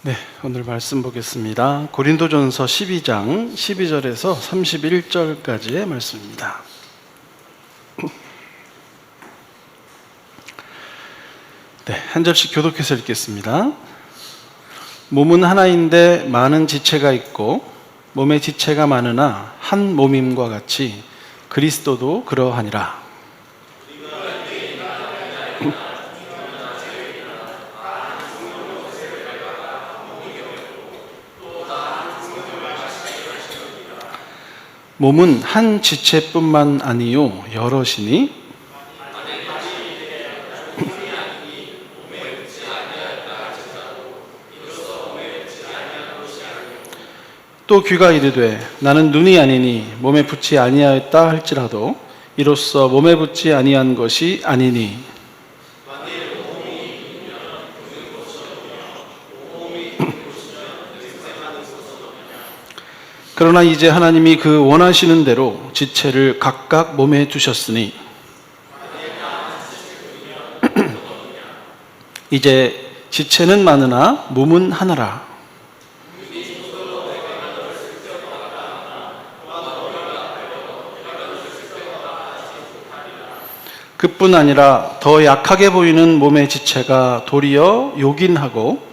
네, 오늘 말씀 보겠습니다. 고린도전서 12장 12절에서 31절까지의 말씀입니다. 네, 한 절씩 교독해서 읽겠습니다. 몸은 하나인데 많은 지체가 있고 몸의 지체가 많으나 한 몸임과 같이 그리스도도 그러하니라. 몸은 한 지체뿐만 아니요 여럿이니 또 귀가 이르되 나는 눈이 아니니 몸에 붙지 아니하였다 할지라도 이로써 몸에 붙지 아니한 것이 아니니 그러나 이제 하나님이 그 원하시는 대로 지체를 각각 몸에 두셨으니 이제 지체는 많으나 몸은 하나라. 그뿐 아니라 더 약하게 보이는 몸의 지체가 도리어 요긴하고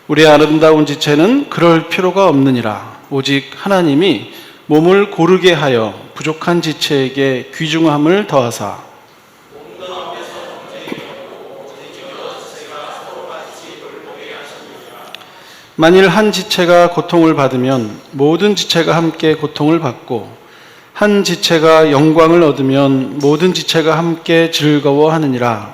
우리의 아름다운 지체는 그럴 필요가 없느니라. 오직 하나님이 몸을 고르게 하여 부족한 지체에게 귀중함을 더하사 만일 한 지체가 고통을 받으면 모든 지체가 함께 고통을 받고 한 지체가 영광을 얻으면 모든 지체가 함께 즐거워하느니라.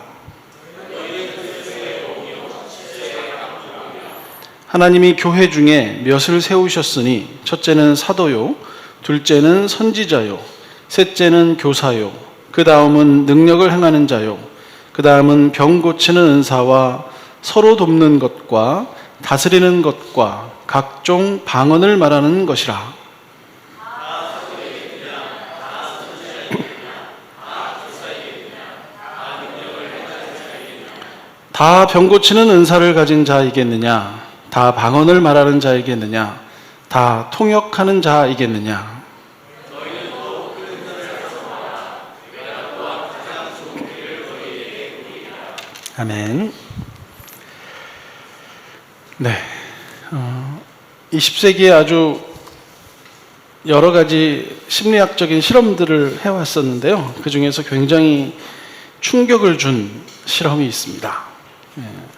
하나님이 교회 중에 몇을 세우셨으니 첫째는 사도요, 둘째는 선지자요, 셋째는 교사요, 그 다음은 능력을 행하는 자요, 그 다음은 병 고치는 은사와 서로 돕는 것과 다스리는 것과 각종 방언을 말하는 것이라. 다 병 고치는 은사를 가진 자이겠느냐? 다 방언을 말하는 자이겠느냐? 다 통역하는 자이겠느냐? 아멘. 네, 20세기에 아주 여러 가지 심리학적인 실험들을 해왔었는데요. 그 중에서 굉장히 충격을 준 실험이 있습니다.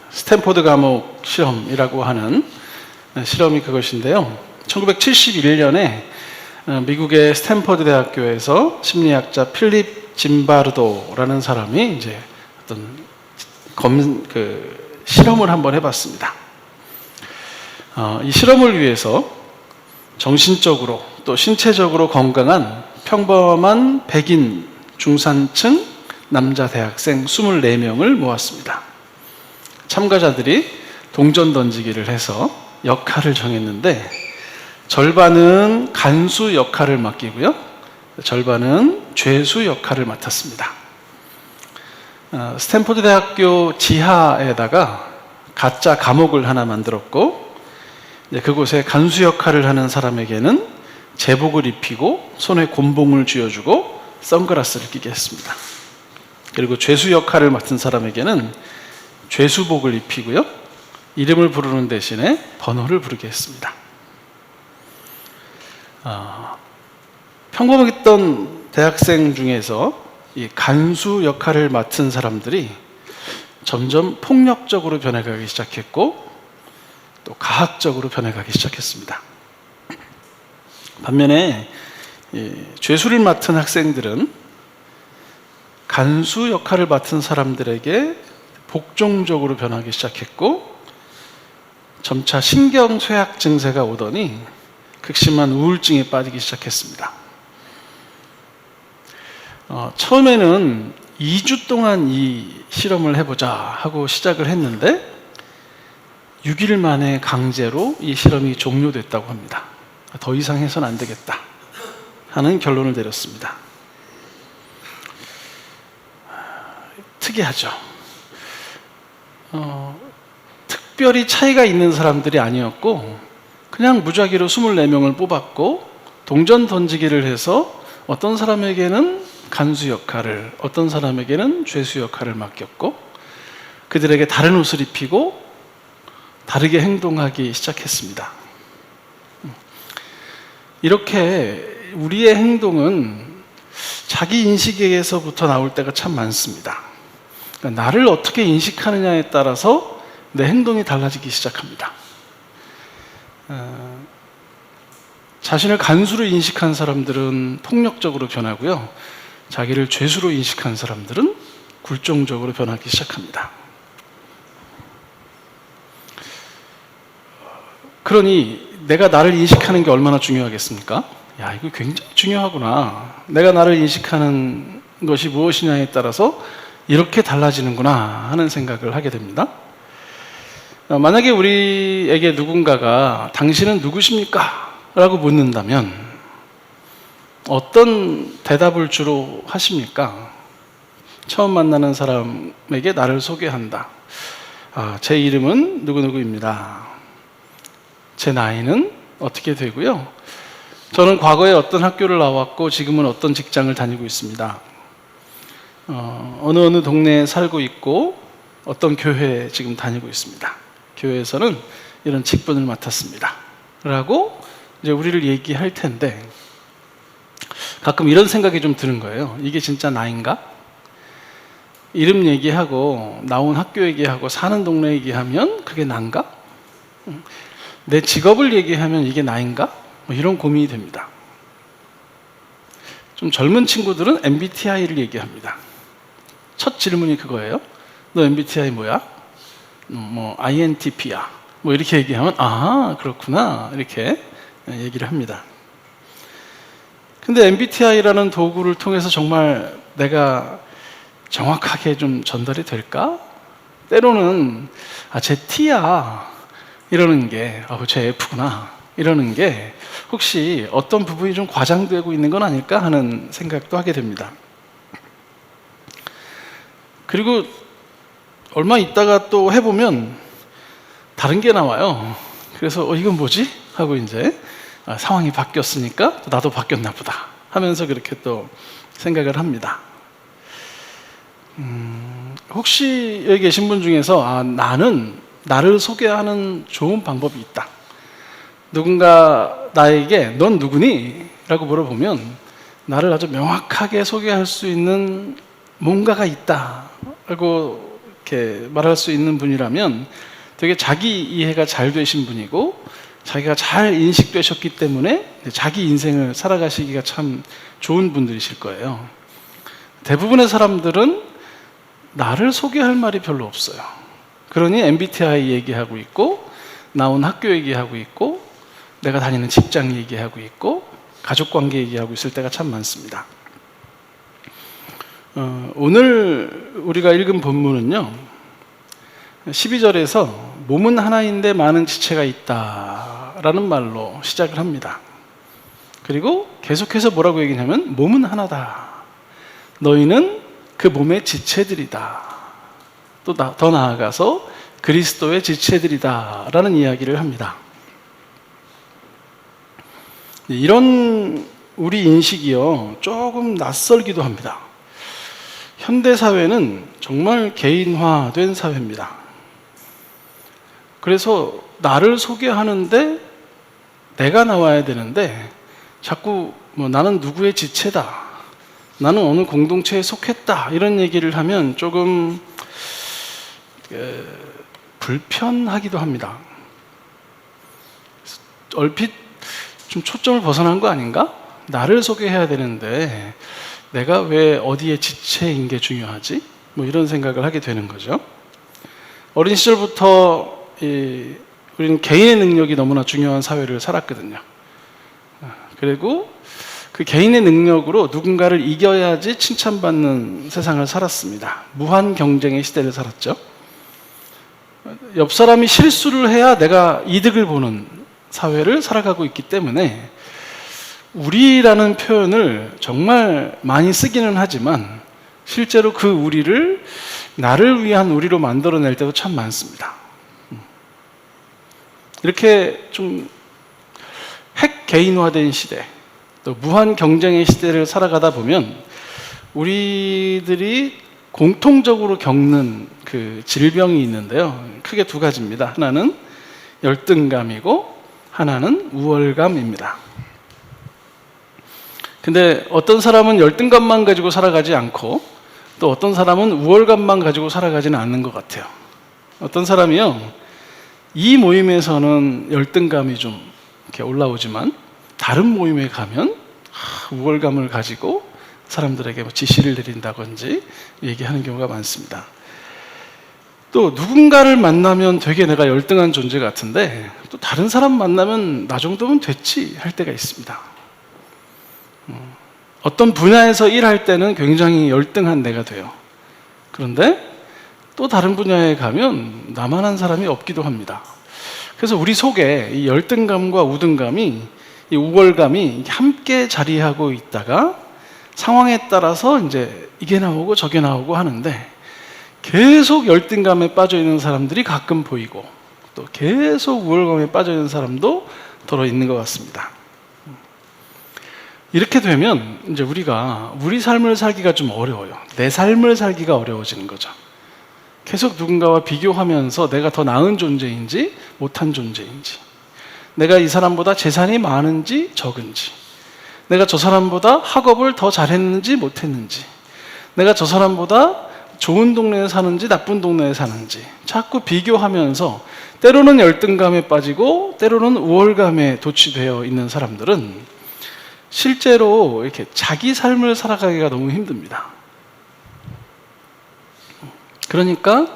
스탠포드 감옥 실험이라고 하는 실험이 그것인데요. 1971년에 미국의 스탠포드 대학교에서 심리학자 필립 짐바르도라는 사람이 이제 어떤 실험을 한번 해봤습니다. 이 실험을 위해서 정신적으로 또 신체적으로 건강한 평범한 백인 중산층 남자 대학생 24명을 모았습니다. 참가자들이 동전 던지기를 해서 역할을 정했는데 절반은 간수 역할을 맡기고요, 절반은 죄수 역할을 맡았습니다. 스탠포드 대학교 지하에다가 가짜 감옥을 하나 만들었고 그곳에 간수 역할을 하는 사람에게는 제복을 입히고 손에 곤봉을 쥐어주고 선글라스를 끼게 했습니다. 그리고 죄수 역할을 맡은 사람에게는 죄수복을 입히고요, 이름을 부르는 대신에 번호를 부르게 했습니다. 평범했던 대학생 중에서 이 간수 역할을 맡은 사람들이 점점 폭력적으로 변해가기 시작했고 또 가학적으로 변해가기 시작했습니다. 반면에 죄수를 맡은 학생들은 간수 역할을 맡은 사람들에게 복종적으로 변하기 시작했고 점차 신경쇠약 증세가 오더니 극심한 우울증에 빠지기 시작했습니다. 처음에는 2주 동안 이 실험을 해보자 하고 시작을 했는데 6일 만에 강제로 이 실험이 종료됐다고 합니다. 더 이상 해서는 안 되겠다. 하는 결론을 내렸습니다. 특이하죠. 특별히 차이가 있는 사람들이 아니었고 그냥 무작위로 24명을 뽑았고 동전 던지기를 해서 어떤 사람에게는 간수 역할을, 어떤 사람에게는 죄수 역할을 맡겼고 그들에게 다른 옷을 입히고 다르게 행동하기 시작했습니다. 이렇게 우리의 행동은 자기 인식에서부터 나올 때가 참 많습니다. 그러니까 나를 어떻게 인식하느냐에 따라서 내 행동이 달라지기 시작합니다. 자신을 간수로 인식한 사람들은 폭력적으로 변하고요. 자기를 죄수로 인식한 사람들은 굴종적으로 변하기 시작합니다. 그러니 내가 나를 인식하는 게 얼마나 중요하겠습니까? 야, 이거 굉장히 중요하구나. 내가 나를 인식하는 것이 무엇이냐에 따라서 이렇게 달라지는구나 하는 생각을 하게 됩니다. 만약에 우리에게 누군가가 당신은 누구십니까? 라고 묻는다면 어떤 대답을 주로 하십니까? 처음 만나는 사람에게 나를 소개한다. 제 이름은 누구누구입니다. 제 나이는 어떻게 되고요. 저는 과거에 어떤 학교를 나왔고 지금은 어떤 직장을 다니고 있습니다. 어느 동네에 살고 있고 어떤 교회에 지금 다니고 있습니다. 교회에서는 이런 직분을 맡았습니다. 라고 이제 우리를 얘기할 텐데 가끔 이런 생각이 좀 드는 거예요. 이게 진짜 나인가? 이름 얘기하고 나온 학교 얘기하고 사는 동네 얘기하면 그게 난가? 내 직업을 얘기하면 이게 나인가? 뭐 이런 고민이 됩니다. 좀 젊은 친구들은 MBTI를 얘기합니다. 첫 질문이 그거예요. 너 MBTI 뭐야? 뭐 INTP야. 뭐 이렇게 얘기하면 그렇구나 이렇게 얘기를 합니다. 근데 MBTI라는 도구를 통해서 정말 내가 정확하게 좀 전달이 될까? 때로는 제 T야 이러는 게 제 F구나 이러는 게 혹시 어떤 부분이 좀 과장되고 있는 건 아닐까 하는 생각도 하게 됩니다. 그리고 얼마 있다가 또 해보면 다른 게 나와요. 그래서 이건 뭐지? 하고 이제 상황이 바뀌었으니까 나도 바뀌었나 보다 하면서 그렇게 또 생각을 합니다. 혹시 여기 계신 분 중에서 나는 나를 소개하는 좋은 방법이 있다. 누군가 나에게 넌 누구니? 라고 물어보면 나를 아주 명확하게 소개할 수 있는 뭔가가 있다 라고 이렇게 말할 수 있는 분이라면 되게 자기 이해가 잘 되신 분이고 자기가 잘 인식되셨기 때문에 자기 인생을 살아가시기가 참 좋은 분들이실 거예요. 대부분의 사람들은 나를 소개할 말이 별로 없어요. 그러니 MBTI 얘기하고 있고 나온 학교 얘기하고 있고 내가 다니는 직장 얘기하고 있고 가족관계 얘기하고 있을 때가 참 많습니다. 오늘 우리가 읽은 본문은요 12절에서 몸은 하나인데 많은 지체가 있다 라는 말로 시작을 합니다. 그리고 계속해서 뭐라고 얘기하냐면 몸은 하나다. 너희는 그 몸의 지체들이다. 또 더 나아가서 그리스도의 지체들이다 라는 이야기를 합니다. 이런 우리 인식이요 조금 낯설기도 합니다. 현대사회는 정말 개인화된 사회입니다. 그래서 나를 소개하는데 내가 나와야 되는데 자꾸 나는 누구의 지체다, 나는 어느 공동체에 속했다 이런 얘기를 하면 조금 불편하기도 합니다. 얼핏 좀 초점을 벗어난 거 아닌가? 나를 소개해야 되는데 내가 왜 어디에 지체인 게 중요하지? 뭐 이런 생각을 하게 되는 거죠. 어린 시절부터 우리는 개인의 능력이 너무나 중요한 사회를 살았거든요. 그리고 그 개인의 능력으로 누군가를 이겨야지 칭찬받는 세상을 살았습니다. 무한 경쟁의 시대를 살았죠. 옆 사람이 실수를 해야 내가 이득을 보는 사회를 살아가고 있기 때문에 우리라는 표현을 정말 많이 쓰기는 하지만 실제로 그 우리를 나를 위한 우리로 만들어낼 때도 참 많습니다. 이렇게 좀 핵 개인화된 시대, 또 무한 경쟁의 시대를 살아가다 보면 우리들이 공통적으로 겪는 그 질병이 있는데요. 크게 두 가지입니다. 하나는 열등감이고 하나는 우월감입니다. 근데 어떤 사람은 열등감만 가지고 살아가지 않고 또 어떤 사람은 우월감만 가지고 살아가지는 않는 것 같아요. 어떤 사람이요, 이 모임에서는 열등감이 좀 이렇게 올라오지만 다른 모임에 가면 우월감을 가지고 사람들에게 뭐 지시를 내린다든지 얘기하는 경우가 많습니다. 또 누군가를 만나면 되게 내가 열등한 존재 같은데 또 다른 사람 만나면 나 정도면 됐지 할 때가 있습니다. 어떤 분야에서 일할 때는 굉장히 열등한 내가 돼요. 그런데 또 다른 분야에 가면 나만한 사람이 없기도 합니다. 그래서 우리 속에 이 열등감과 우등감이, 이 우월감이 함께 자리하고 있다가 상황에 따라서 이제 이게 나오고 저게 나오고 하는데 계속 열등감에 빠져 있는 사람들이 가끔 보이고 또 계속 우월감에 빠져 있는 사람도 더러 있는 것 같습니다. 이렇게 되면 이제 우리가 우리 삶을 살기가 좀 어려워요. 내 삶을 살기가 어려워지는 거죠. 계속 누군가와 비교하면서 내가 더 나은 존재인지 못한 존재인지, 내가 이 사람보다 재산이 많은지 적은지, 내가 저 사람보다 학업을 더 잘했는지 못했는지, 내가 저 사람보다 좋은 동네에 사는지 나쁜 동네에 사는지 자꾸 비교하면서 때로는 열등감에 빠지고 때로는 우월감에 도취되어 있는 사람들은 실제로 이렇게 자기 삶을 살아가기가 너무 힘듭니다. 그러니까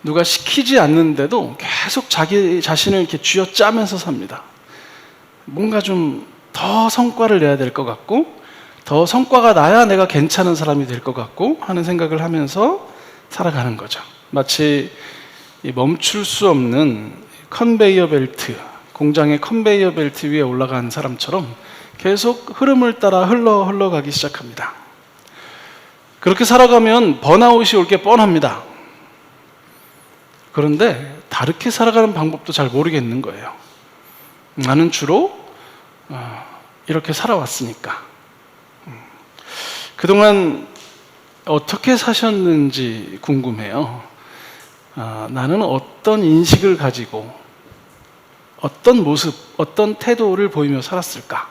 누가 시키지 않는데도 계속 자기 자신을 이렇게 쥐어짜면서 삽니다. 뭔가 좀 더 성과를 내야 될 것 같고 더 성과가 나야 내가 괜찮은 사람이 될 것 같고 하는 생각을 하면서 살아가는 거죠. 마치 멈출 수 없는 컨베이어 벨트, 공장의 컨베이어 벨트 위에 올라간 사람처럼 계속 흐름을 따라 흘러가기 시작합니다. 그렇게 살아가면 번아웃이 올 게 뻔합니다. 그런데 다르게 살아가는 방법도 잘 모르겠는 거예요. 나는 주로 이렇게 살아왔으니까. 그동안 어떻게 사셨는지 궁금해요. 나는 어떤 인식을 가지고 어떤 모습, 어떤 태도를 보이며 살았을까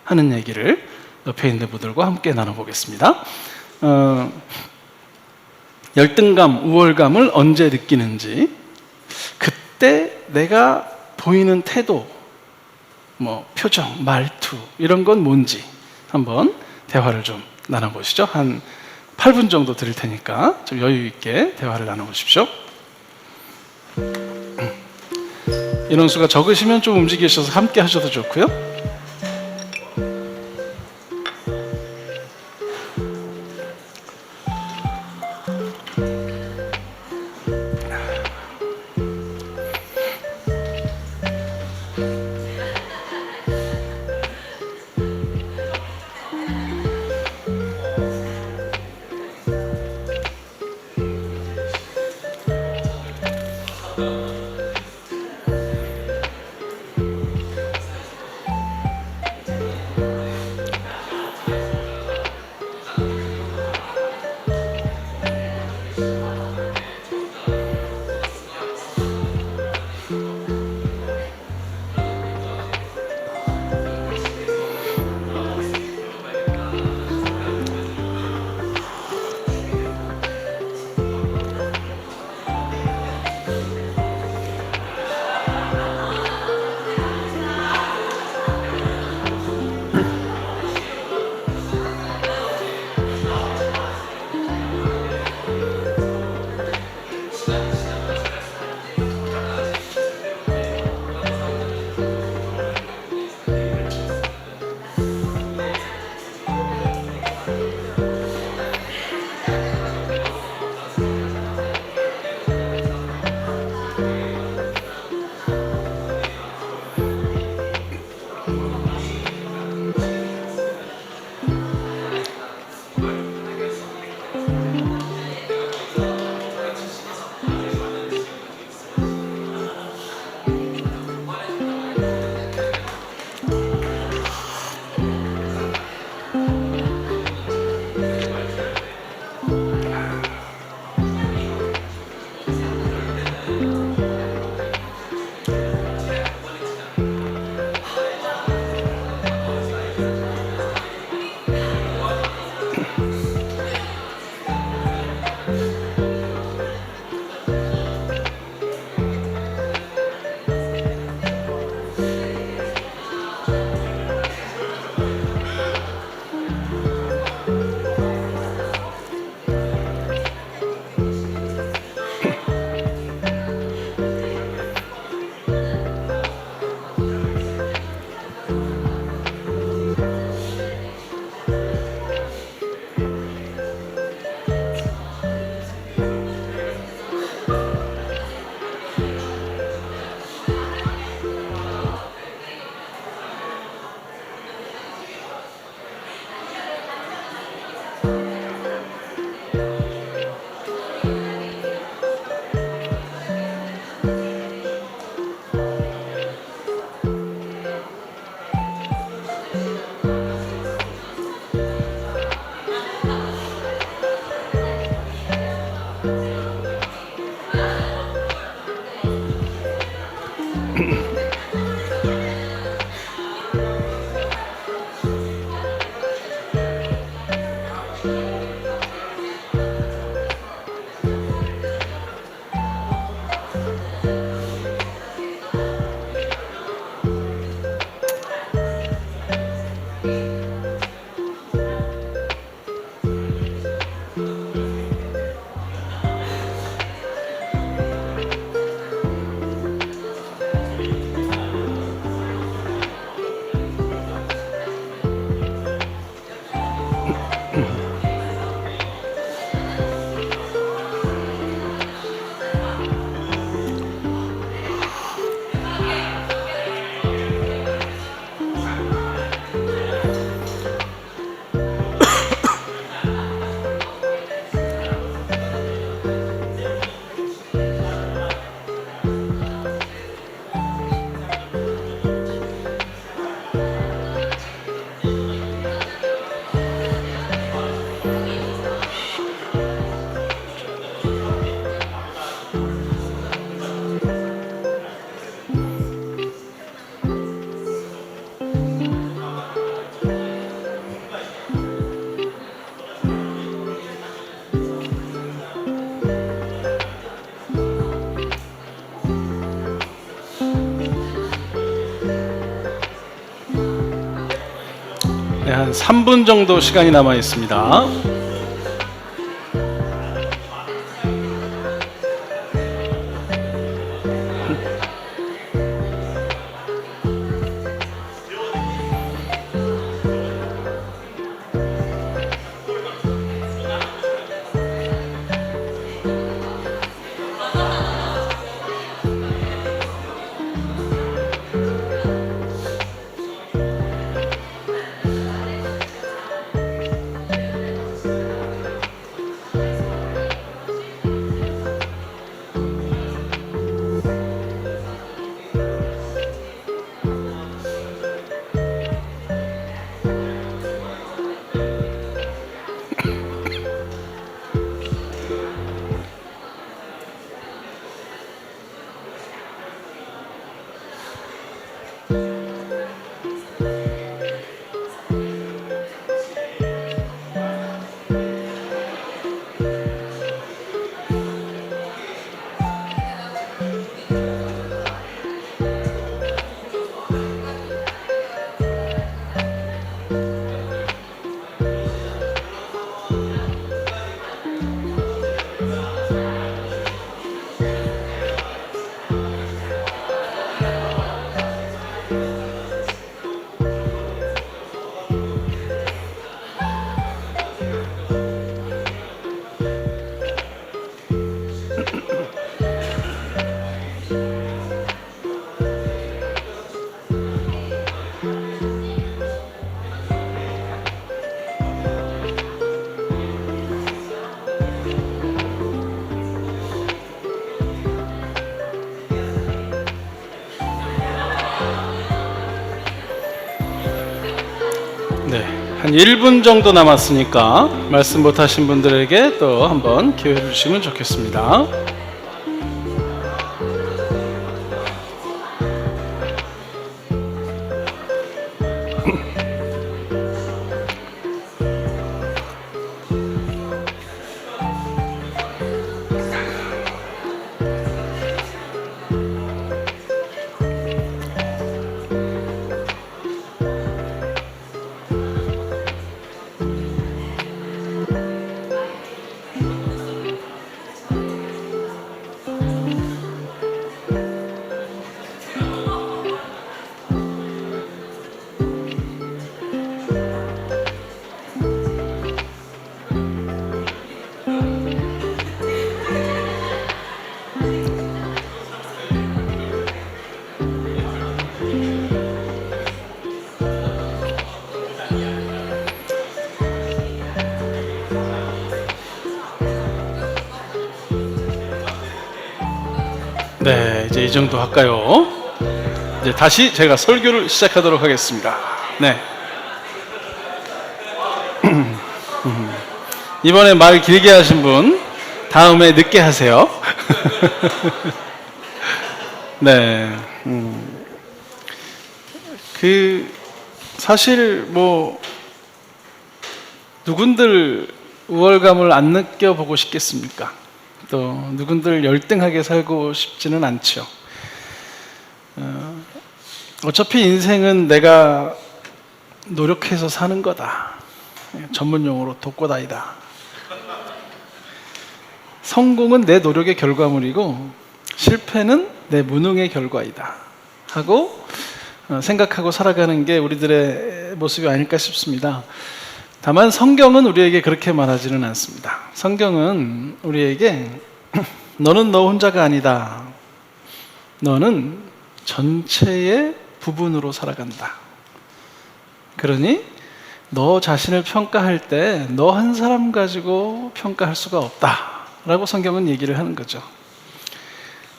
하는 얘기를 옆에 있는 분들과 함께 나눠보겠습니다. 열등감, 우월감을 언제 느끼는지, 그때 내가 보이는 태도, 표정, 말투 이런 건 뭔지 한번 대화를 좀 나눠보시죠. 한 8분 정도 드릴 테니까 좀 여유 있게 대화를 나눠보십시오. 인원수가 적으시면 좀 움직이셔서 함께 하셔도 좋고요. 네, 한 3분 정도 시간이 남아 있습니다. 네, 한 1분 정도 남았으니까 말씀 못하신 분들에게 또 한번 기회를 주시면 좋겠습니다. 네, 이제 이 정도 할까요? 이제 다시 제가 설교를 시작하도록 하겠습니다. 네. 이번에 말 길게 하신 분 다음에 늦게 하세요. 네. 사실 누군들 우월감을 안 느껴보고 싶겠습니까? 또 누군들 열등하게 살고 싶지는 않죠. 어차피 인생은 내가 노력해서 사는 거다. 전문 용어로 독고다이다. 성공은 내 노력의 결과물이고 실패는 내 무능의 결과이다 하고 생각하고 살아가는 게 우리들의 모습이 아닐까 싶습니다. 다만 성경은 우리에게 그렇게 말하지는 않습니다. 성경은 우리에게 너는 너 혼자가 아니다. 너는 전체의 부분으로 살아간다. 그러니 너 자신을 평가할 때 너 한 사람 가지고 평가할 수가 없다 라고 성경은 얘기를 하는 거죠.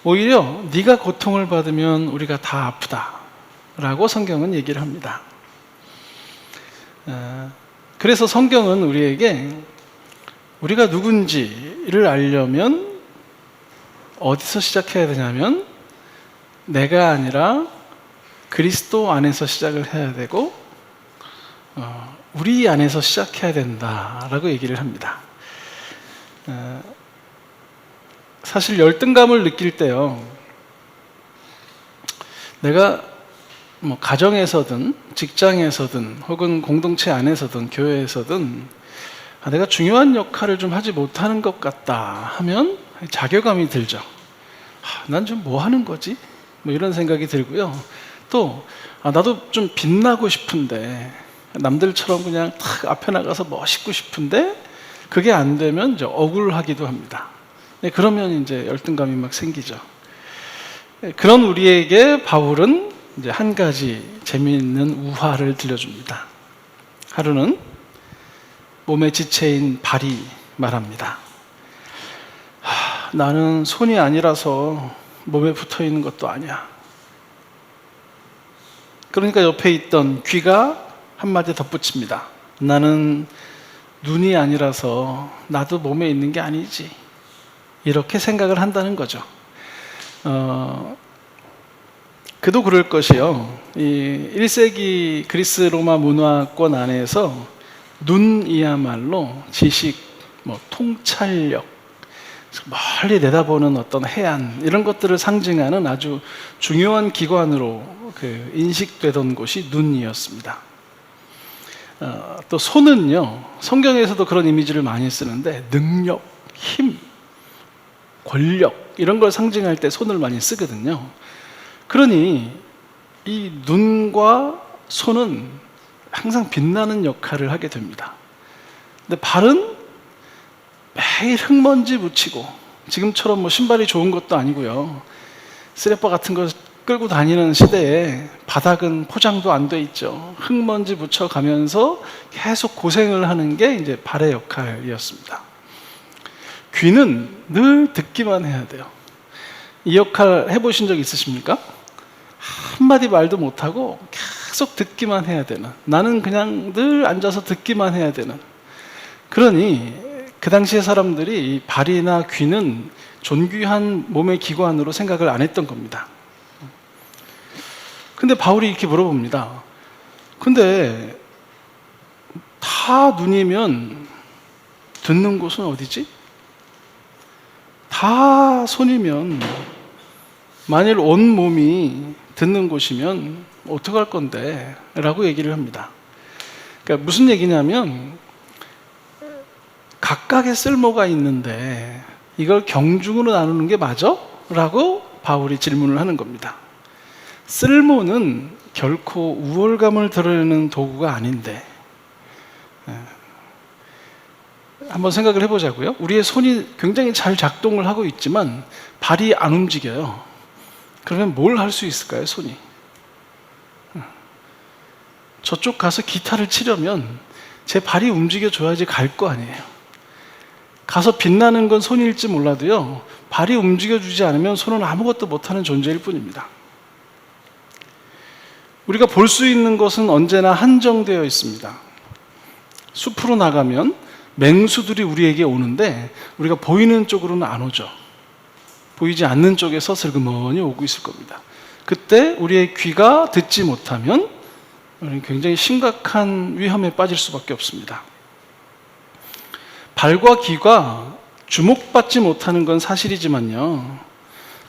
오히려 네가 고통을 받으면 우리가 다 아프다 라고 성경은 얘기를 합니다. 그래서 성경은 우리에게 우리가 누군지를 알려면 어디서 시작해야 되냐면 내가 아니라 그리스도 안에서 시작을 해야 되고 우리 안에서 시작해야 된다라고 얘기를 합니다. 사실 열등감을 느낄 때요, 내가 가정에서든 직장에서든 혹은 공동체 안에서든 교회에서든 내가 중요한 역할을 좀 하지 못하는 것 같다 하면 자괴감이 들죠. 난 좀 뭐 하는 거지? 이런 생각이 들고요. 또 나도 좀 빛나고 싶은데 남들처럼 그냥 탁 앞에 나가서 멋있고 싶은데 그게 안 되면 이제 억울하기도 합니다. 그러면 이제 열등감이 막 생기죠. 그런 우리에게 바울은 이제 한 가지 재미있는 우화를 들려줍니다. 하루는 몸의 지체인 발이 말합니다. 나는 손이 아니라서 몸에 붙어 있는 것도 아니야. 그러니까 옆에 있던 귀가 한마디 덧붙입니다. 나는 눈이 아니라서 나도 몸에 있는 게 아니지. 이렇게 생각을 한다는 거죠. 그도 그럴 것이요. 이 1세기 그리스 로마 문화권 안에서 눈이야말로 지식, 통찰력, 멀리 내다보는 어떤 해안 이런 것들을 상징하는 아주 중요한 기관으로 인식되던 곳이 눈이었습니다. 또 손은요, 성경에서도 그런 이미지를 많이 쓰는데 능력, 힘, 권력 이런 걸 상징할 때 손을 많이 쓰거든요. 그러니 이 눈과 손은 항상 빛나는 역할을 하게 됩니다. 근데 발은 매일 흙먼지 묻히고, 지금처럼 신발이 좋은 것도 아니고요, 쓰레빠 같은 거 끌고 다니는 시대에 바닥은 포장도 안 돼 있죠. 흙먼지 묻혀가면서 계속 고생을 하는 게 이제 발의 역할이었습니다. 귀는 늘 듣기만 해야 돼요. 이 역할 해보신 적 있으십니까? 한마디 말도 못하고 계속 듣기만 해야 되는, 나는 그냥 늘 앉아서 듣기만 해야 되는. 그러니 그 당시의 사람들이 이 발이나 귀는 존귀한 몸의 기관으로 생각을 안 했던 겁니다. 근데 바울이 이렇게 물어봅니다. 근데 다 눈이면 듣는 곳은 어디지? 다 손이면, 만일 온 몸이 듣는 곳이면 어떡할 건데? 라고 얘기를 합니다. 그러니까 무슨 얘기냐면 각각의 쓸모가 있는데 이걸 경중으로 나누는 게 맞아? 라고 바울이 질문을 하는 겁니다. 쓸모는 결코 우월감을 드러내는 도구가 아닌데, 한번 생각을 해보자고요. 우리의 손이 굉장히 잘 작동을 하고 있지만 발이 안 움직여요. 그러면 뭘 할 수 있을까요, 손이? 저쪽 가서 기타를 치려면 제 발이 움직여줘야지 갈 거 아니에요. 가서 빛나는 건 손일지 몰라도요, 발이 움직여주지 않으면 손은 아무것도 못하는 존재일 뿐입니다. 우리가 볼 수 있는 것은 언제나 한정되어 있습니다. 숲으로 나가면 맹수들이 우리에게 오는데 우리가 보이는 쪽으로는 안 오죠. 보이지 않는 쪽에서 슬그머니 오고 있을 겁니다. 그때 우리의 귀가 듣지 못하면 우리는 굉장히 심각한 위험에 빠질 수밖에 없습니다. 발과 귀가 주목받지 못하는 건 사실이지만요,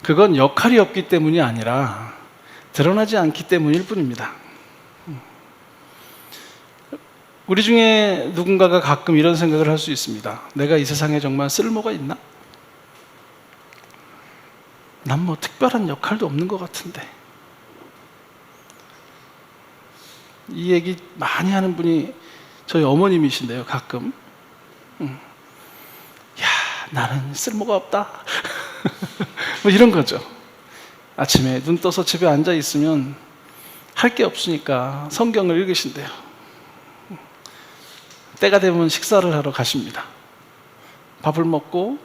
그건 역할이 없기 때문이 아니라 드러나지 않기 때문일 뿐입니다. 우리 중에 누군가가 가끔 이런 생각을 할 수 있습니다. 내가 이 세상에 정말 쓸모가 있나? 난 뭐 특별한 역할도 없는 것 같은데. 이 얘기 많이 하는 분이 저희 어머님이신데요, 가끔. 야, 나는 쓸모가 없다. 뭐 이런 거죠. 아침에 눈 떠서 집에 앉아 있으면 할 게 없으니까 성경을 읽으신대요. 때가 되면 식사를 하러 가십니다. 밥을 먹고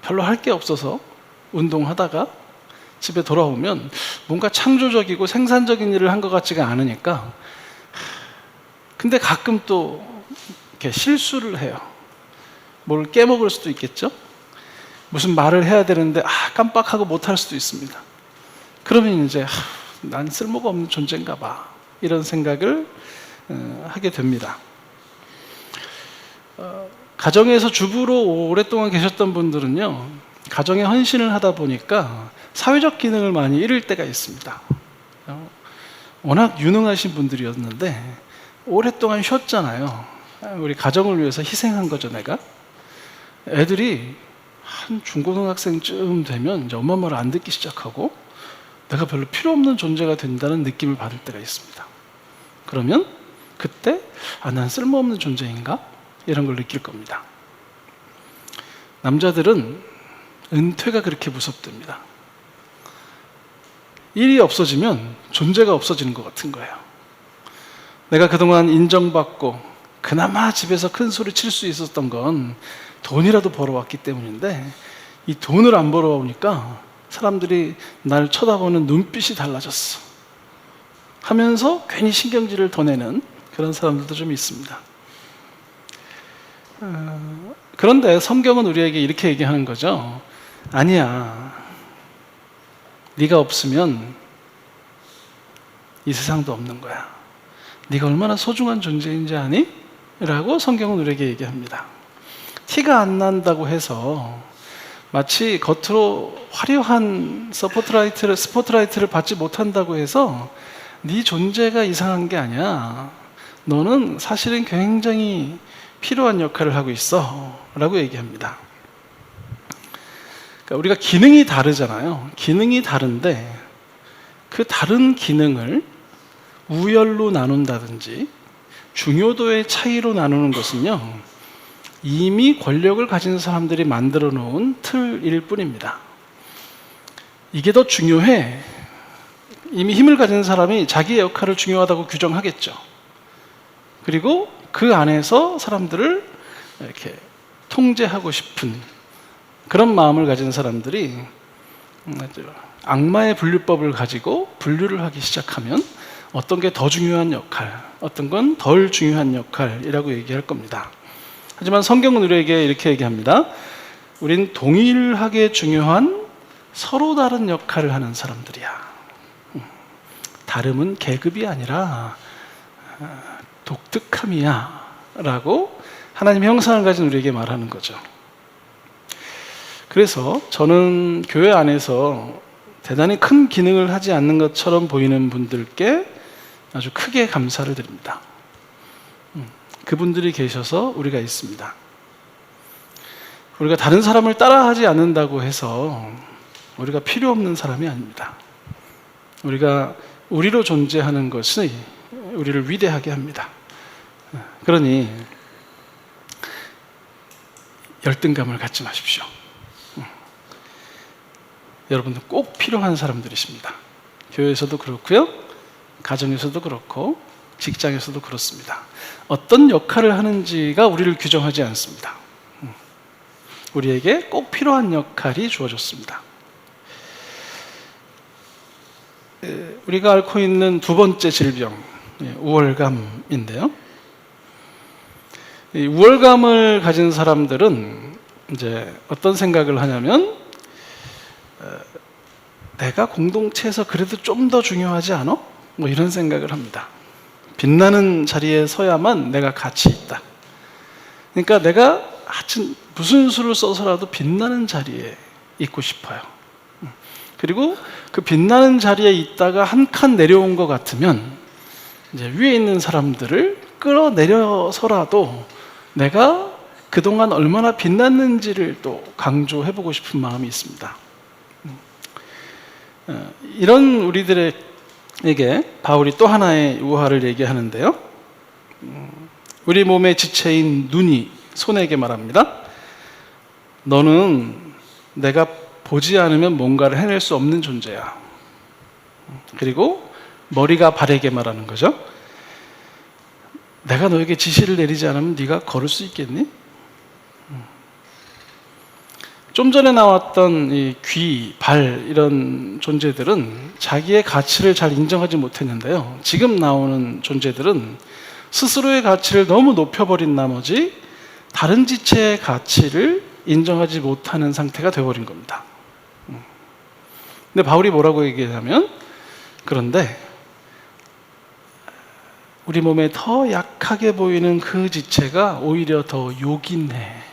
별로 할 게 없어서 운동하다가 집에 돌아오면 뭔가 창조적이고 생산적인 일을 한 것 같지가 않으니까, 근데 가끔 또 이렇게 실수를 해요. 뭘 깨먹을 수도 있겠죠? 무슨 말을 해야 되는데 깜빡하고 못할 수도 있습니다. 그러면 이제 난 쓸모가 없는 존재인가 봐, 이런 생각을 하게 됩니다. 가정에서 주부로 오랫동안 계셨던 분들은요, 가정에 헌신을 하다 보니까 사회적 기능을 많이 잃을 때가 있습니다. 워낙 유능하신 분들이었는데 오랫동안 쉬었잖아요. 우리 가정을 위해서 희생한 거죠, 내가. 애들이 한 중고등학생쯤 되면 이제 엄마 말을 안 듣기 시작하고 내가 별로 필요 없는 존재가 된다는 느낌을 받을 때가 있습니다. 그러면 그때 난 쓸모없는 존재인가? 이런 걸 느낄 겁니다. 남자들은 은퇴가 그렇게 무섭답니다. 일이 없어지면 존재가 없어지는 것 같은 거예요. 내가 그동안 인정받고 그나마 집에서 큰 소리 칠 수 있었던 건 돈이라도 벌어왔기 때문인데, 이 돈을 안 벌어오니까 사람들이 날 쳐다보는 눈빛이 달라졌어 하면서 괜히 신경질을 더 내는 그런 사람들도 좀 있습니다. 그런데 성경은 우리에게 이렇게 얘기하는 거죠. 아니야, 네가 없으면 이 세상도 없는 거야. 네가 얼마나 소중한 존재인지 아니? 라고 성경은 우리에게 얘기합니다. 티가 안 난다고 해서 마치 겉으로 화려한 스포트라이트를 받지 못한다고 해서 네 존재가 이상한 게 아니야. 너는 사실은 굉장히 필요한 역할을 하고 있어 라고 얘기합니다. 그러니까 우리가 기능이 다르잖아요. 기능이 다른데 그 다른 기능을 우열로 나눈다든지 중요도의 차이로 나누는 것은요, 이미 권력을 가진 사람들이 만들어 놓은 틀일 뿐입니다. 이게 더 중요해. 이미 힘을 가진 사람이 자기의 역할을 중요하다고 규정하겠죠. 그리고 그 안에서 사람들을 이렇게 통제하고 싶은 그런 마음을 가진 사람들이 악마의 분류법을 가지고 분류를 하기 시작하면 어떤 게 더 중요한 역할, 어떤 건 덜 중요한 역할이라고 얘기할 겁니다. 하지만 성경은 우리에게 이렇게 얘기합니다. 우린 동일하게 중요한 서로 다른 역할을 하는 사람들이야. 다름은 계급이 아니라 독특함이야 라고 하나님의 형상을 가진 우리에게 말하는 거죠. 그래서 저는 교회 안에서 대단히 큰 기능을 하지 않는 것처럼 보이는 분들께 아주 크게 감사를 드립니다. 그분들이 계셔서 우리가 있습니다. 우리가 다른 사람을 따라하지 않는다고 해서 우리가 필요 없는 사람이 아닙니다. 우리가 우리로 존재하는 것이 우리를 위대하게 합니다. 그러니 열등감을 갖지 마십시오. 여러분들 꼭 필요한 사람들이십니다. 교회에서도 그렇고요, 가정에서도 그렇고 직장에서도 그렇습니다. 어떤 역할을 하는지가 우리를 규정하지 않습니다. 우리에게 꼭 필요한 역할이 주어졌습니다. 우리가 앓고 있는 두 번째 질병, 우월감인데요. 이 우월감을 가진 사람들은 이제 어떤 생각을 하냐면, 내가 공동체에서 그래도 좀 더 중요하지 않아? 뭐 이런 생각을 합니다. 빛나는 자리에 서야만 내가 가치 있다. 그러니까 내가 하여튼 무슨 수를 써서라도 빛나는 자리에 있고 싶어요. 그리고 그 빛나는 자리에 있다가 한 칸 내려온 것 같으면 이제 위에 있는 사람들을 끌어내려서라도 내가 그동안 얼마나 빛났는지를 또 강조해보고 싶은 마음이 있습니다. 이런 우리들에게 바울이 또 하나의 우화를 얘기하는데요. 우리 몸의 지체인 눈이 손에게 말합니다. 너는 내가 보지 않으면 뭔가를 해낼 수 없는 존재야. 그리고 머리가 발에게 말하는 거죠. 내가 너에게 지시를 내리지 않으면 네가 걸을 수 있겠니? 좀 전에 나왔던 이 귀, 발 이런 존재들은 자기의 가치를 잘 인정하지 못했는데요. 지금 나오는 존재들은 스스로의 가치를 너무 높여버린 나머지 다른 지체의 가치를 인정하지 못하는 상태가 되어버린 겁니다. 근데 바울이 뭐라고 얘기하냐면, 그런데 우리 몸에 더 약하게 보이는 그 지체가 오히려 더 요긴해,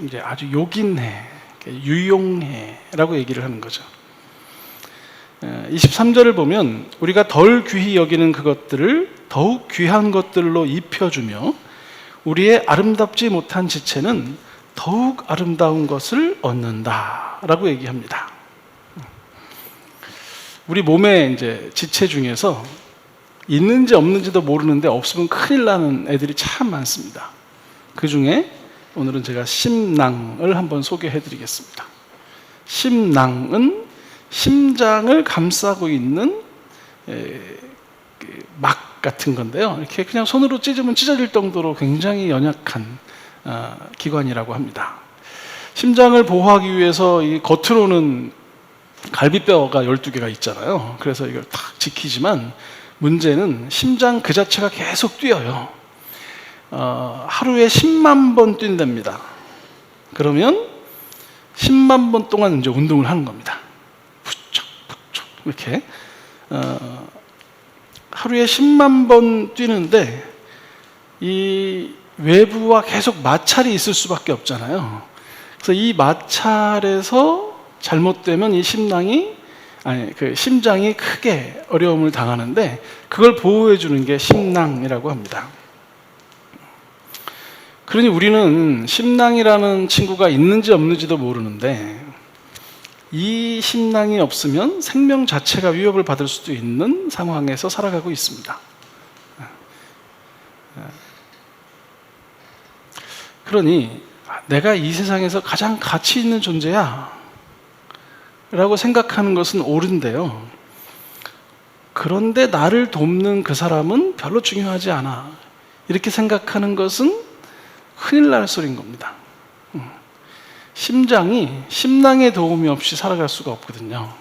이제 아주 요긴해, 유용해라고 얘기를 하는 거죠. 23절을 보면 우리가 덜 귀히 여기는 그것들을 더욱 귀한 것들로 입혀주며 우리의 아름답지 못한 지체는 더욱 아름다운 것을 얻는다라고 얘기합니다. 우리 몸의 이제 지체 중에서 있는지 없는지도 모르는데 없으면 큰일 나는 애들이 참 많습니다. 그 중에 오늘은 제가 심낭을 한번 소개해 드리겠습니다. 심낭은 심장을 감싸고 있는 막 같은 건데요. 이렇게 그냥 손으로 찢으면 찢어질 정도로 굉장히 연약한 기관이라고 합니다. 심장을 보호하기 위해서 이 겉으로는 갈비뼈가 12개가 있잖아요. 그래서 이걸 탁 지키지만 문제는 심장 그 자체가 계속 뛰어요. 하루에 10만 번 뛴답니다. 그러면 10만 번 동안 이제 운동을 하는 겁니다. 부쩍 부쩍 이렇게 하루에 10만 번 뛰는데 이 외부와 계속 마찰이 있을 수밖에 없잖아요. 그래서 이 마찰에서 잘못되면 이 심장이 크게 어려움을 당하는데 그걸 보호해 주는 게 심낭이라고 합니다. 그러니 우리는 심낭이라는 친구가 있는지 없는지도 모르는데 이 심낭이 없으면 생명 자체가 위협을 받을 수도 있는 상황에서 살아가고 있습니다. 그러니 내가 이 세상에서 가장 가치 있는 존재야 라고 생각하는 것은 옳은데요. 그런데 나를 돕는 그 사람은 별로 중요하지 않아. 이렇게 생각하는 것은 큰일 날 소리인 겁니다. 심낭의 도움이 없이 살아갈 수가 없거든요.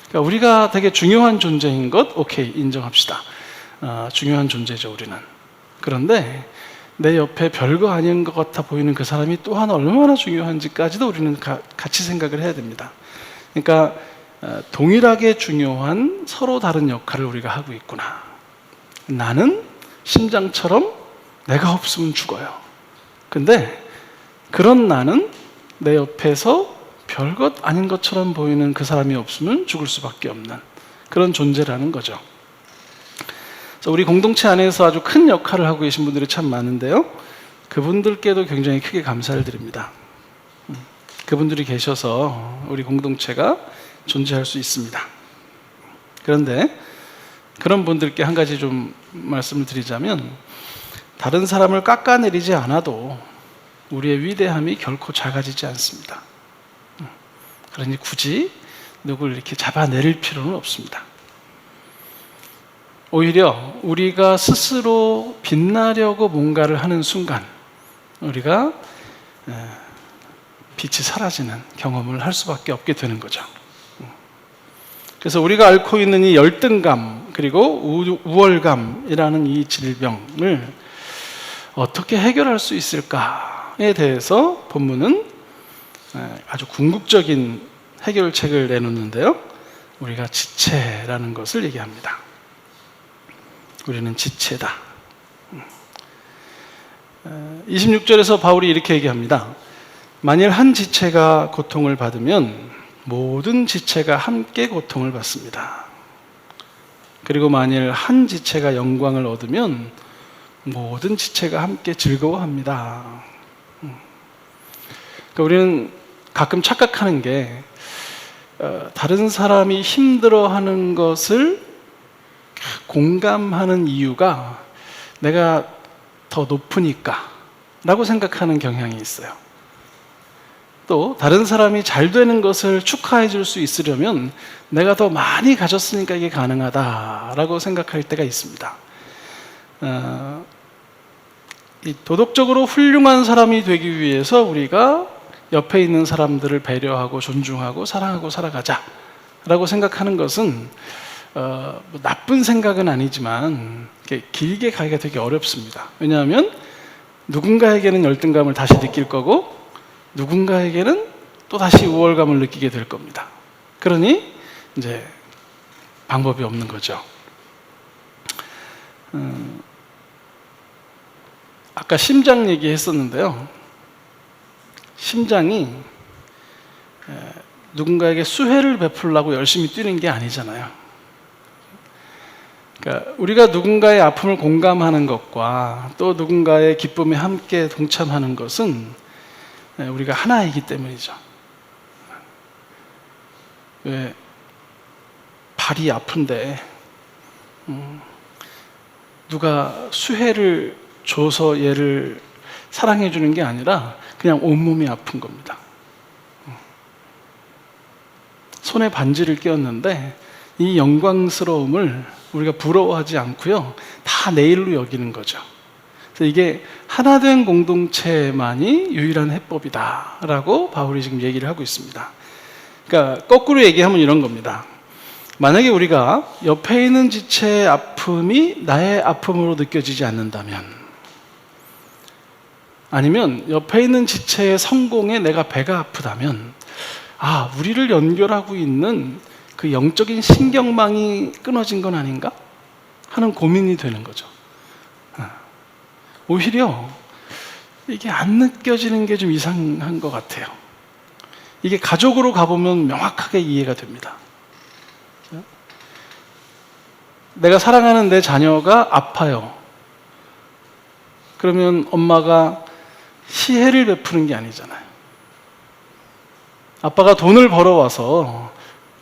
그러니까 우리가 되게 중요한 존재인 것, 오케이, 인정합시다. 중요한 존재죠, 우리는. 그런데 내 옆에 별거 아닌 것 같아 보이는 그 사람이 또한 얼마나 중요한지까지도 우리는 같이 생각을 해야 됩니다. 그러니까 동일하게 중요한 서로 다른 역할을 우리가 하고 있구나. 나는 심장처럼 내가 없으면 죽어요. 근데 그런 나는 내 옆에서 별것 아닌 것처럼 보이는 그 사람이 없으면 죽을 수밖에 없는 그런 존재라는 거죠. 그래서 우리 공동체 안에서 아주 큰 역할을 하고 계신 분들이 참 많은데요. 그분들께도 굉장히 크게 감사를 드립니다. 그분들이 계셔서 우리 공동체가 존재할 수 있습니다. 그런데 그런 분들께 한 가지 좀 말씀을 드리자면 다른 사람을 깎아내리지 않아도 우리의 위대함이 결코 작아지지 않습니다. 그러니 굳이 누굴 이렇게 잡아내릴 필요는 없습니다. 오히려 우리가 스스로 빛나려고 뭔가를 하는 순간 우리가 빛이 사라지는 경험을 할 수밖에 없게 되는 거죠. 그래서 우리가 앓고 있는 이 열등감 그리고 우월감이라는 이 질병을 어떻게 해결할 수 있을까에 대해서 본문은 아주 궁극적인 해결책을 내놓는데요. 우리가 지체라는 것을 얘기합니다. 우리는 지체다. 26절에서 바울이 이렇게 얘기합니다. 만일 한 지체가 고통을 받으면 모든 지체가 함께 고통을 받습니다. 그리고 만일 한 지체가 영광을 얻으면 모든 지체가 함께 즐거워합니다. 그러니까 우리는 가끔 착각하는 게 다른 사람이 힘들어하는 것을 공감하는 이유가 내가 더 높으니까 라고 생각하는 경향이 있어요. 또 다른 사람이 잘 되는 것을 축하해 줄 수 있으려면 내가 더 많이 가졌으니까 이게 가능하다라고 생각할 때가 있습니다. 이 도덕적으로 훌륭한 사람이 되기 위해서 우리가 옆에 있는 사람들을 배려하고 존중하고 사랑하고 살아가자라고 생각하는 것은 나쁜 생각은 아니지만 길게 가기가 되게 어렵습니다. 왜냐하면 누군가에게는 열등감을 다시 느낄 거고 누군가에게는 또 다시 우월감을 느끼게 될 겁니다. 그러니 이제 방법이 없는 거죠. 아까 심장 얘기했었는데요. 심장이 누군가에게 수혜를 베풀려고 열심히 뛰는 게 아니잖아요. 그러니까 우리가 누군가의 아픔을 공감하는 것과 또 누군가의 기쁨에 함께 동참하는 것은 우리가 하나이기 때문이죠. 왜 발이 아픈데 누가 수혜를 줘서 얘를 사랑해 주는 게 아니라 그냥 온몸이 아픈 겁니다. 손에 반지를 끼웠는데 이 영광스러움을 우리가 부러워하지 않고요, 다 내 일로 여기는 거죠. 그래서 이게 하나된 공동체만이 유일한 해법이다라고 바울이 지금 얘기를 하고 있습니다. 그러니까 거꾸로 얘기하면 이런 겁니다. 만약에 우리가 옆에 있는 지체의 아픔이 나의 아픔으로 느껴지지 않는다면, 아니면 옆에 있는 지체의 성공에 내가 배가 아프다면, 우리를 연결하고 있는 그 영적인 신경망이 끊어진 건 아닌가 하는 고민이 되는 거죠. 오히려 이게 안 느껴지는 게 좀 이상한 것 같아요. 이게 가족으로 가보면 명확하게 이해가 됩니다. 내가 사랑하는 내 자녀가 아파요. 그러면 엄마가 시혜를 베푸는 게 아니잖아요. 아빠가 돈을 벌어와서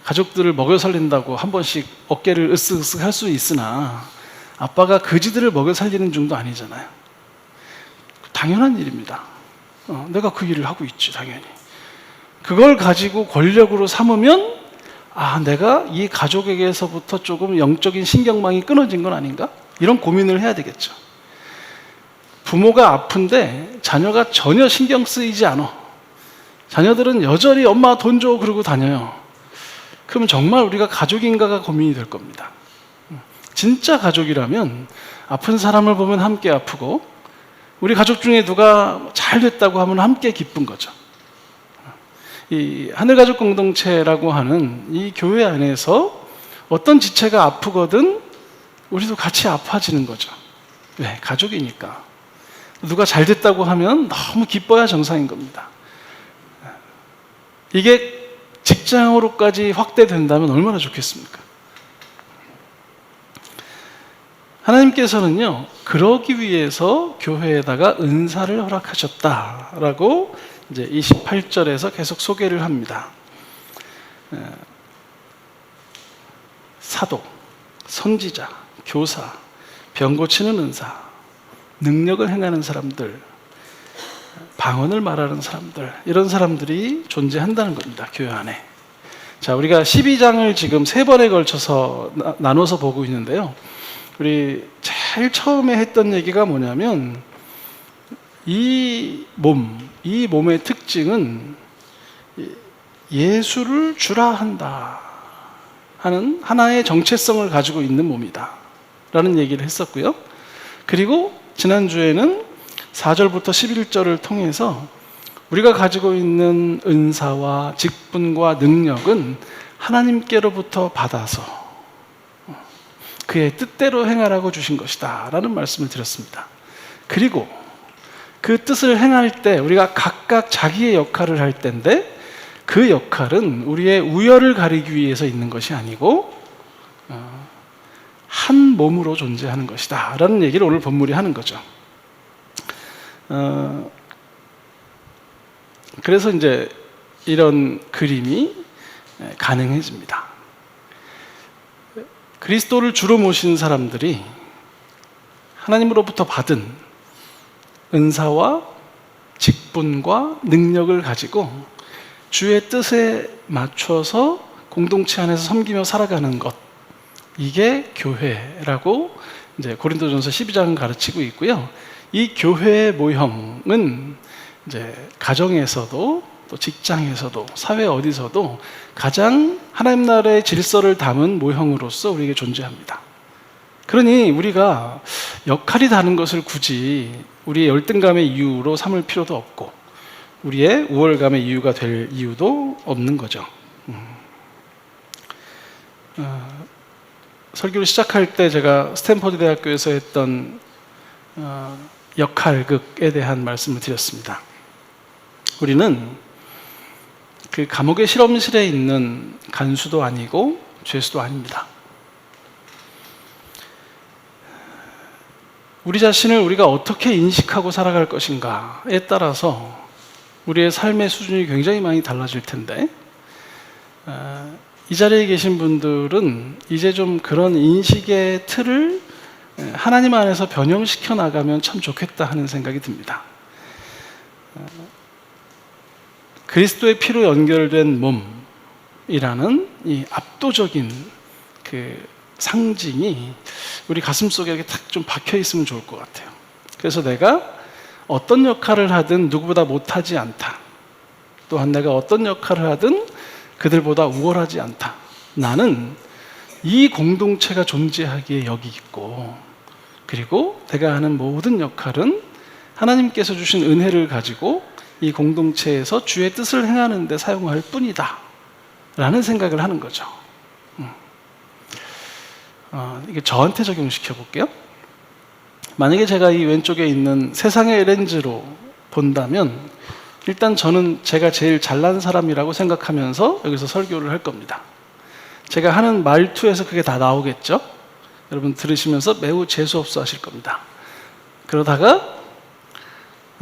가족들을 먹여 살린다고 한 번씩 어깨를 으쓱으쓱 할 수 있으나 아빠가 그지들을 먹여 살리는 중도 아니잖아요. 당연한 일입니다. 내가 그 일을 하고 있지, 당연히. 그걸 가지고 권력으로 삼으면 내가 이 가족에게서부터 조금 영적인 신경망이 끊어진 건 아닌가? 이런 고민을 해야 되겠죠. 부모가 아픈데 자녀가 전혀 신경 쓰이지 않아. 자녀들은 여전히 엄마 돈 줘 그러고 다녀요. 그럼 정말 우리가 가족인가가 고민이 될 겁니다. 진짜 가족이라면 아픈 사람을 보면 함께 아프고, 우리 가족 중에 누가 잘 됐다고 하면 함께 기쁜 거죠. 이 하늘가족 공동체라고 하는 이 교회 안에서 어떤 지체가 아프거든 우리도 같이 아파지는 거죠. 왜? 가족이니까. 누가 잘 됐다고 하면 너무 기뻐야 정상인 겁니다. 이게 직장으로까지 확대된다면 얼마나 좋겠습니까? 하나님께서는요, 그러기 위해서 교회에다가 은사를 허락하셨다라고 이제 28절에서 계속 소개를 합니다. 사도, 선지자, 교사, 병 고치는 은사, 능력을 행하는 사람들, 방언을 말하는 사람들, 이런 사람들이 존재한다는 겁니다, 교회 안에. 자, 우리가 12장을 지금 3번에 걸쳐서 나눠서 보고 있는데요. 우리 제일 처음에 했던 얘기가 뭐냐면, 이 몸의 특징은 예수를 주라 한다 하는 하나의 정체성을 가지고 있는 몸이다 라는 얘기를 했었고요. 그리고 지난주에는 4절부터 11절을 통해서 우리가 가지고 있는 은사와 직분과 능력은 하나님께로부터 받아서 그의 뜻대로 행하라고 주신 것이다 라는 말씀을 드렸습니다. 그리고 그 뜻을 행할 때 우리가 각각 자기의 역할을 할 때인데, 그 역할은 우리의 우열을 가리기 위해서 있는 것이 아니고 한 몸으로 존재하는 것이다 라는 얘기를 오늘 본문이 하는 거죠. 그래서 이제 이런 그림이 가능해집니다. 그리스도를 주로 모신 사람들이 하나님으로부터 받은 은사와 직분과 능력을 가지고 주의 뜻에 맞춰서 공동체 안에서 섬기며 살아가는 것, 이게 교회라고 이제 고린도전서 12장은 가르치고 있고요. 이 교회의 모형은 이제 가정에서도 또 직장에서도 사회 어디서도 가장 하나님 나라의 질서를 담은 모형으로서 우리에게 존재합니다. 그러니 우리가 역할이 다른 것을 굳이 우리의 열등감의 이유로 삼을 필요도 없고 우리의 우월감의 이유가 될 이유도 없는 거죠. 설교를 시작할 때 제가 스탠퍼드 대학교에서 했던 역할극에 대한 말씀을 드렸습니다. 우리는 그 감옥의 실험실에 있는 간수도 아니고 죄수도 아닙니다. 우리 자신을 우리가 어떻게 인식하고 살아갈 것인가에 따라서 우리의 삶의 수준이 굉장히 많이 달라질 텐데, 이 자리에 계신 분들은 이제 좀 그런 인식의 틀을 하나님 안에서 변형시켜 나가면 참 좋겠다 하는 생각이 듭니다. 그리스도의 피로 연결된 몸이라는 이 압도적인 그 상징이 우리 가슴속에 이렇게 딱 좀 박혀 있으면 좋을 것 같아요. 그래서 내가 어떤 역할을 하든 누구보다 못하지 않다. 또한 내가 어떤 역할을 하든 그들보다 우월하지 않다. 나는 이 공동체가 존재하기에 여기 있고, 그리고 내가 하는 모든 역할은 하나님께서 주신 은혜를 가지고 이 공동체에서 주의 뜻을 행하는 데 사용할 뿐이다 라는 생각을 하는 거죠. 이게 저한테 적용시켜 볼게요. 만약에 제가 이 왼쪽에 있는 세상의 렌즈로 본다면 일단 저는 제가 제일 잘난 사람이라고 생각하면서 여기서 설교를 할 겁니다. 제가 하는 말투에서 그게 다 나오겠죠? 여러분 들으시면서 매우 재수없어 하실 겁니다. 그러다가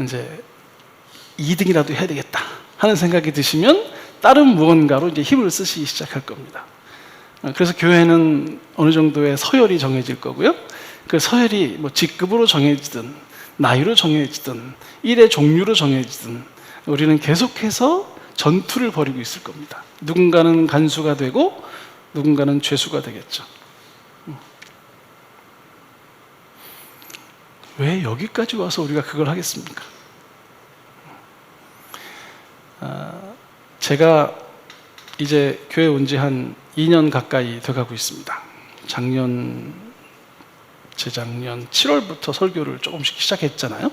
이제 2등이라도 해야 되겠다 하는 생각이 드시면 다른 무언가로 이제 힘을 쓰시기 시작할 겁니다. 그래서 교회는 어느 정도의 서열이 정해질 거고요. 그 서열이 뭐 직급으로 정해지든 나이로 정해지든 일의 종류로 정해지든 우리는 계속해서 전투를 벌이고 있을 겁니다. 누군가는 간수가 되고 누군가는 죄수가 되겠죠. 왜 여기까지 와서 우리가 그걸 하겠습니까? 제가 이제 교회 온 지 한 2년 가까이 돼가고 있습니다. 재작년 7월부터 설교를 조금씩 시작했잖아요.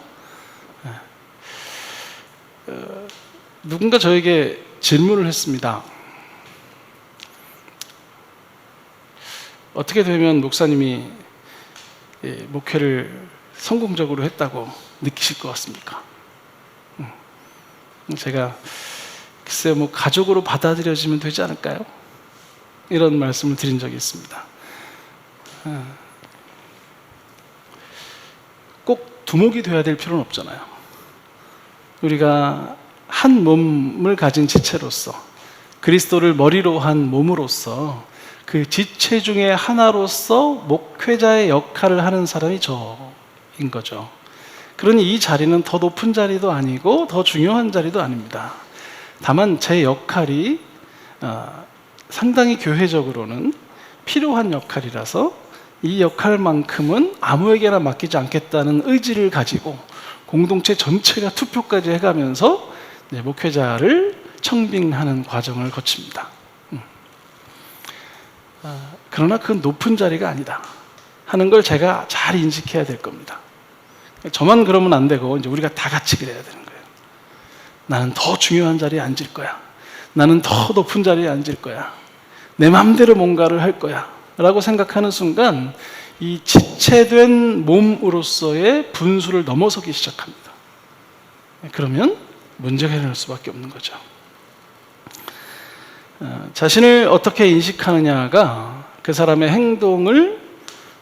누군가 저에게 질문을 했습니다. 어떻게 되면 목사님이 목회를 성공적으로 했다고 느끼실 것 같습니까? 제가 글쎄요, 뭐 가족으로 받아들여지면 되지 않을까요? 이런 말씀을 드린 적이 있습니다. 꼭 두목이 돼야 될 필요는 없잖아요. 우리가 한 몸을 가진 지체로서, 그리스도를 머리로 한 몸으로서 그 지체 중에 하나로서 목회자의 역할을 하는 사람이 저인 거죠. 그러니 이 자리는 더 높은 자리도 아니고 더 중요한 자리도 아닙니다. 다만 제 역할이 상당히 교회적으로는 필요한 역할이라서 이 역할만큼은 아무에게나 맡기지 않겠다는 의지를 가지고 공동체 전체가 투표까지 해가면서 목회자를 청빙하는 과정을 거칩니다. 그러나 그건 높은 자리가 아니다 하는 걸 제가 잘 인식해야 될 겁니다. 저만 그러면 안 되고 이제 우리가 다 같이 그래야 되는 나는 더 중요한 자리에 앉을 거야. 나는 더 높은 자리에 앉을 거야. 내 마음대로 뭔가를 할 거야. 라고 생각하는 순간 이 지체된 몸으로서의 분수를 넘어서기 시작합니다. 그러면 문제가 일어날 수밖에 없는 거죠. 자신을 어떻게 인식하느냐가 그 사람의 행동을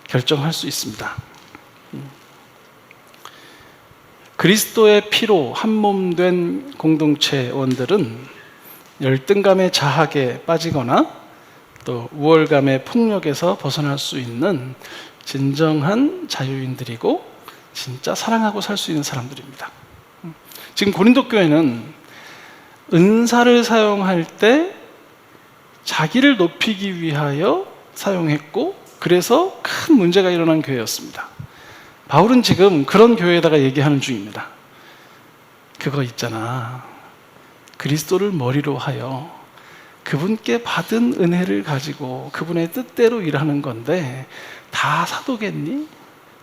결정할 수 있습니다. 그리스도의 피로 한몸된 공동체원들은 열등감의 자학에 빠지거나 또 우월감의 폭력에서 벗어날 수 있는 진정한 자유인들이고 진짜 사랑하고 살 수 있는 사람들입니다. 지금 고린도 교회는 은사를 사용할 때 자기를 높이기 위하여 사용했고 그래서 큰 문제가 일어난 교회였습니다. 바울은 지금 그런 교회에다가 얘기하는 중입니다. 그거 있잖아. 그리스도를 머리로 하여 그분께 받은 은혜를 가지고 그분의 뜻대로 일하는 건데 다 사도겠니?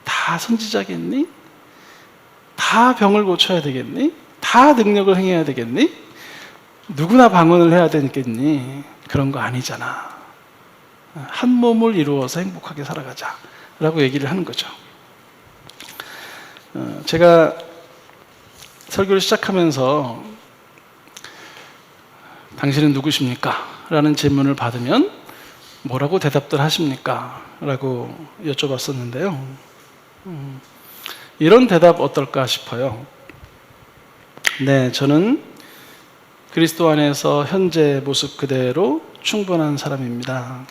다 선지자겠니? 다 병을 고쳐야 되겠니? 다 능력을 행해야 되겠니? 누구나 방언을 해야 되겠니? 그런 거 아니잖아. 한 몸을 이루어서 행복하게 살아가자 라고 얘기를 하는 거죠. 제가 설교를 시작하면서 당신은 누구십니까? 라는 질문을 받으면 뭐라고 대답들 하십니까? 라고 여쭤봤었는데요. 이런 대답 어떨까 싶어요. 네, 저는 그리스도 안에서 현재 모습 그대로 충분한 사람입니다.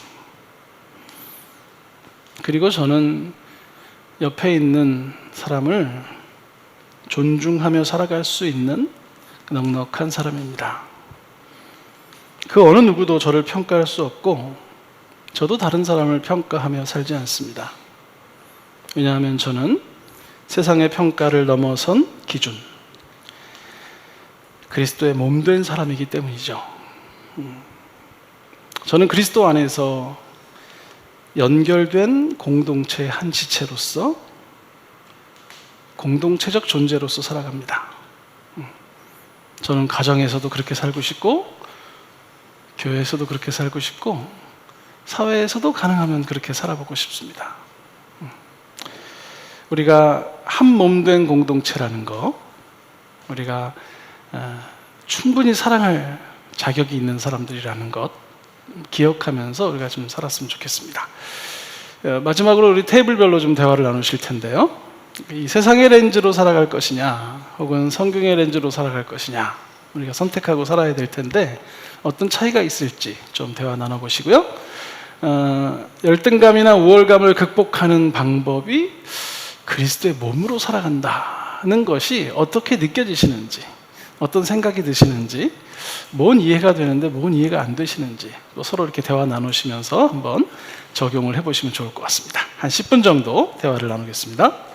그리고 저는 옆에 있는 사람을 존중하며 살아갈 수 있는 넉넉한 사람입니다. 그 어느 누구도 저를 평가할 수 없고 저도 다른 사람을 평가하며 살지 않습니다. 왜냐하면 저는 세상의 평가를 넘어선 기준, 그리스도의 몸된 사람이기 때문이죠. 저는 그리스도 안에서 연결된 공동체의 한 지체로서 공동체적 존재로서 살아갑니다. 저는 가정에서도 그렇게 살고 싶고 교회에서도 그렇게 살고 싶고 사회에서도 가능하면 그렇게 살아보고 싶습니다. 우리가 한 몸된 공동체라는 거, 우리가 충분히 사랑할 자격이 있는 사람들이라는 것 기억하면서 우리가 좀 살았으면 좋겠습니다. 마지막으로 우리 테이블별로 좀 대화를 나누실 텐데요. 이 세상의 렌즈로 살아갈 것이냐 혹은 성경의 렌즈로 살아갈 것이냐 우리가 선택하고 살아야 될 텐데 어떤 차이가 있을지 좀 대화 나눠보시고요. 열등감이나 우월감을 극복하는 방법이 그리스도의 몸으로 살아간다는 것이 어떻게 느껴지시는지, 어떤 생각이 드시는지, 뭔 이해가 되는데 뭔 이해가 안 되시는지 또 서로 이렇게 대화 나누시면서 한번 적용을 해보시면 좋을 것 같습니다. 한 10분 정도 대화를 나누겠습니다.